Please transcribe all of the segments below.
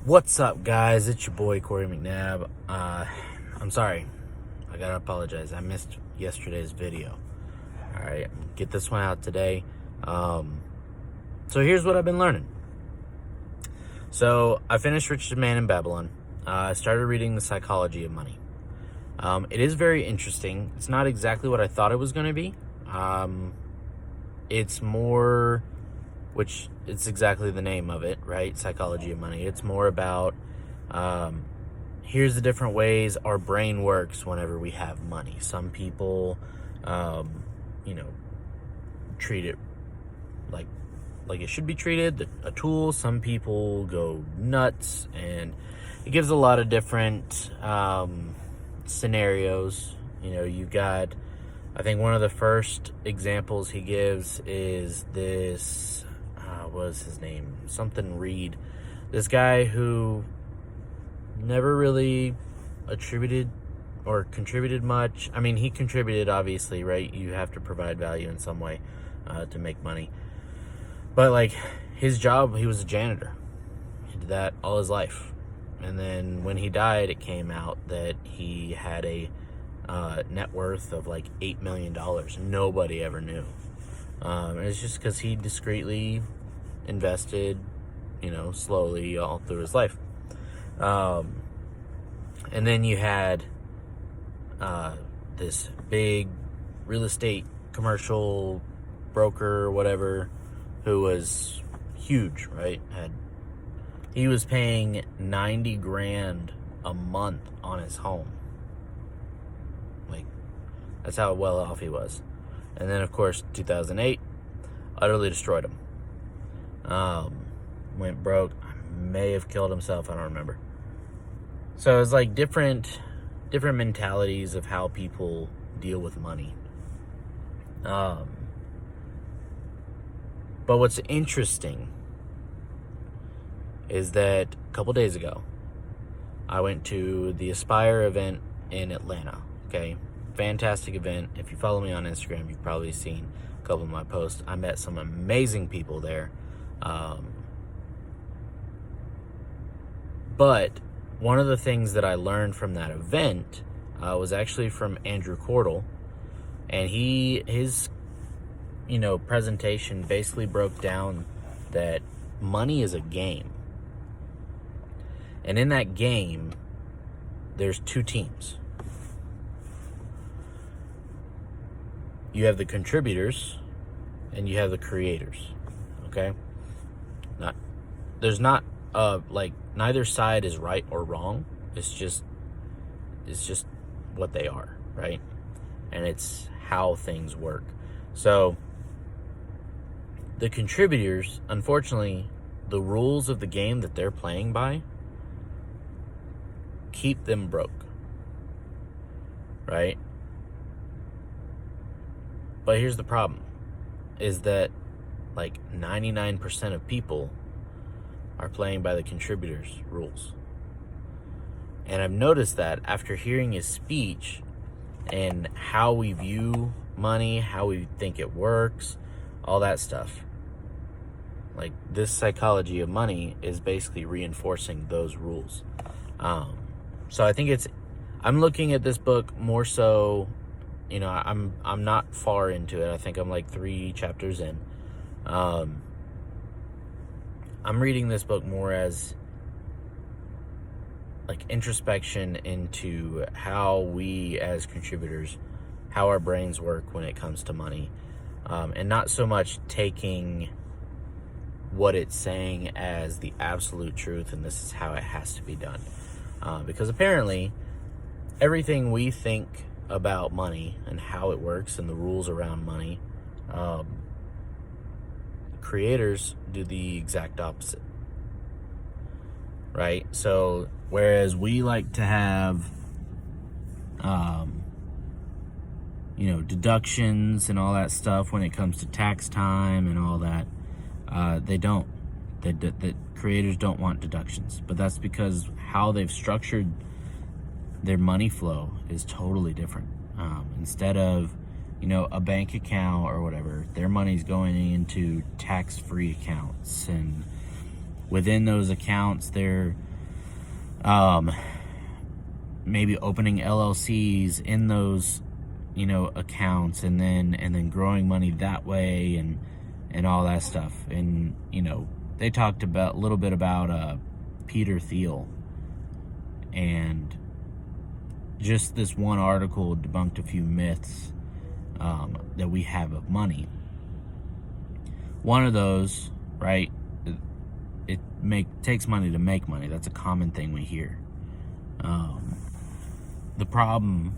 What's up, guys? It's your boy Corey McNabb. I'm sorry. I gotta apologize. I missed yesterday's video. All right, get this one out today. So here's what I've been learning. So I finished Richest Man in Babylon. I started reading The Psychology of Money. It is very interesting. It's not exactly what I thought it was going to be. It's more, which it's exactly the name of it, right? Psychology of Money. It's more about here's the different ways our brain works whenever we have money. Some people, treat it like it should be treated, a tool. Some people go nuts, and it gives a lot of different scenarios. You've got, I think one of the first examples he gives is this, what was his name? Something Reed. This guy who never really attributed or contributed much. I mean, he contributed, obviously, right? You have to provide value in some way to make money. But, like, his job, he was a janitor. He did that all his life. And then when he died, it came out that he had a net worth of like $8 million. Nobody ever knew. And it's just because he discreetly invested, slowly all through his life. And then you had this big real estate commercial broker or whatever who was huge, right? He was paying $90,000 a month on his home. Like, that's how well off he was. And then, of course, 2008 utterly destroyed him. Went broke. May have killed himself. I don't remember. So it's like different mentalities of how people deal with money. But what's interesting is that a couple days ago, I went to the Aspire event in Atlanta. Okay, fantastic event. If you follow me on Instagram, you've probably seen a couple of my posts. I met some amazing people there. But one of the things that I learned from that event was actually from Andrew Cordell, and his presentation basically broke down that money is a game. And in that game, there's two teams. You have the contributors and you have the creators. Okay? There's not neither side is right or wrong. It's just what they are, right? And it's how things work. So the contributors, unfortunately, the rules of the game that they're playing by keep them broke, right? But here's the problem, is that like 99% of people are playing by the contributors' rules. And I've noticed that after hearing his speech and how we view money, how we think it works, all that stuff. Like, this Psychology of Money is basically reinforcing those rules. So I think I'm looking at this book more so, I'm not far into it. I think I'm like 3 chapters in. I'm reading this book more as like introspection into how we as contributors, how our brains work when it comes to money. And not so much taking what it's saying as the absolute truth and this is how it has to be done. Because apparently everything we think about money and how it works and the rules around money, creators do the exact opposite, right? So whereas we like to have deductions and all that stuff when it comes to tax time and all that, they don't. The creators don't want deductions, but that's because how they've structured their money flow is totally different. Instead of a bank account or whatever, their money's going into tax-free accounts, and within those accounts they're Maybe opening LLCs in those, accounts, and then growing money that way, and all that stuff. And they talked about a little bit about Peter Thiel, and just this one article debunked a few myths that we have of money. One of those, right? It takes money to make money. That's a common thing we hear. The problem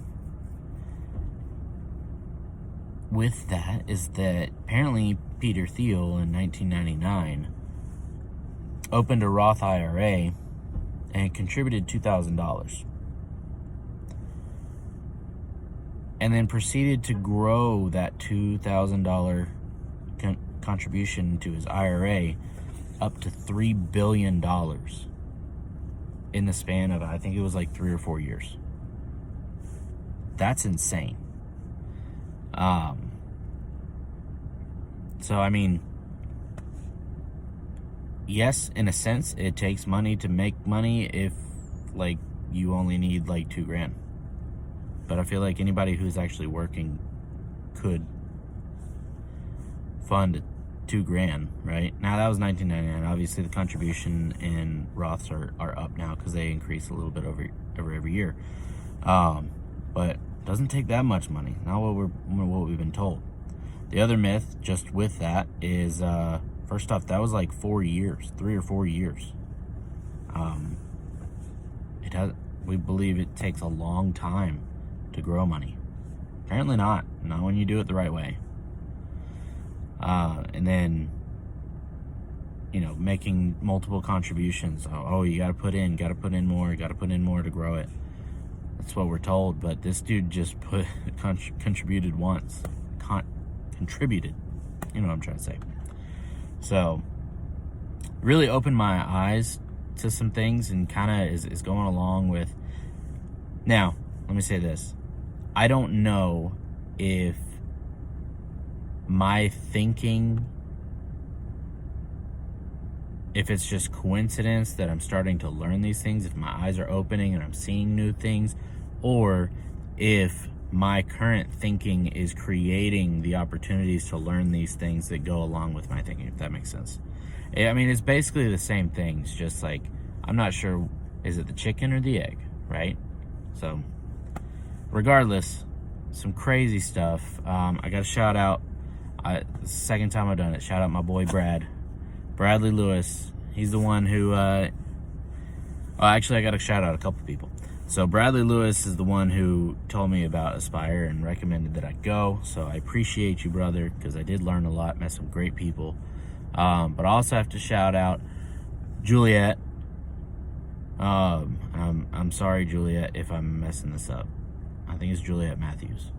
with that is that apparently Peter Thiel in 1999 opened a Roth IRA and contributed $2,000. And then proceeded to grow that $2,000 contribution to his IRA up to $3 billion in the span of, I think it was like 3 or 4 years. That's insane. So, I mean, yes, in a sense, it takes money to make money if, like, you only need, like, $2,000. But I feel like anybody who's actually working could fund $2,000, right? Now, that was 1999. Obviously, the contribution in Roths are up now because they increase a little bit over every year. But it doesn't take that much money. Not what we've been told. The other myth, just with that, is first off, that was like 4 years, 3 or 4 years. We believe it takes a long time to grow money. Apparently not when you do it the right way. And then, making multiple contributions. Oh, you got to put in more to grow it. That's what we're told. But this dude just contributed once. Contributed. You know what I'm trying to say. So, really opened my eyes to some things, and kind of is going along with. Now, let me say this. I don't know if my thinking, if it's just coincidence that I'm starting to learn these things, if my eyes are opening and I'm seeing new things, or if my current thinking is creating the opportunities to learn these things that go along with my thinking, if that makes sense. I mean, it's basically the same things, just like, I'm not sure, is it the chicken or the egg, right? So, regardless, some crazy stuff. I got a shout out. The second time I've done it. Shout out my boy Bradley Lewis. He's the one who. Actually, I got to shout out a couple people. So Bradley Lewis is the one who told me about Aspire and recommended that I go. So I appreciate you, brother, because I did learn a lot, met some great people. But I also have to shout out Juliet. I'm sorry, Juliet, if I'm messing this up. I think it's Juliet Matthews.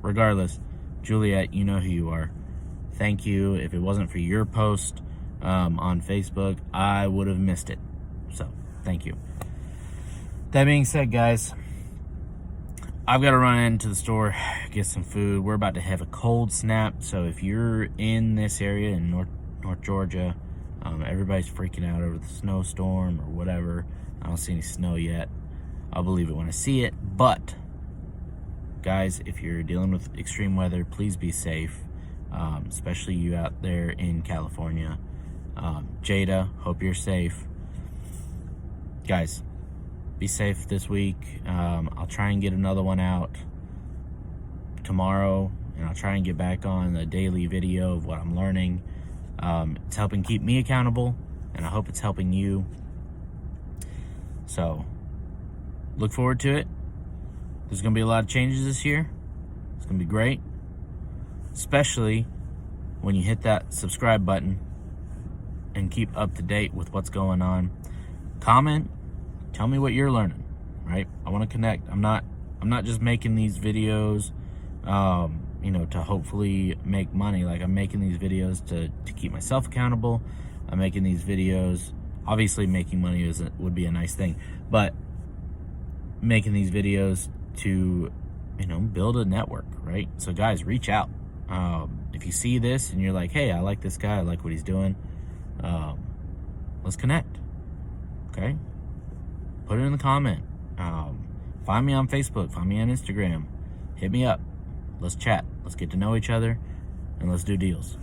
Regardless, Juliet, you know who you are. Thank you. If it wasn't for your post on Facebook, I would have missed it. So, thank you. That being said, guys, I've got to run into the store, get some food. We're about to have a cold snap. So if you're in this area in North Georgia, everybody's freaking out over the snowstorm or whatever. I don't see any snow yet. I'll believe it when I see it. But, guys, if you're dealing with extreme weather, please be safe, especially you out there in California. Jada, hope you're safe. Guys, be safe this week. I'll try and get another one out tomorrow, and I'll try and get back on a daily video of what I'm learning. It's helping keep me accountable, and I hope it's helping you. So, look forward to it. There's going to be a lot of changes this year. It's going to be great, especially when you hit that subscribe button and keep up to date with what's going on. Comment. Tell me what you're learning, right? I want to connect. I'm not just making these videos, to hopefully make money. Like, I'm making these videos to keep myself accountable. I'm making these videos. Obviously, making money would be a nice thing, but making these videos to, build a network, right? So, guys, reach out. If you see this and you're like, hey, I like this guy. I like what he's doing. Let's connect. Okay. put it in the comment. Find me on Facebook. Find me on Instagram. Hit me up. Let's chat. Let's get to know each other. And let's do deals.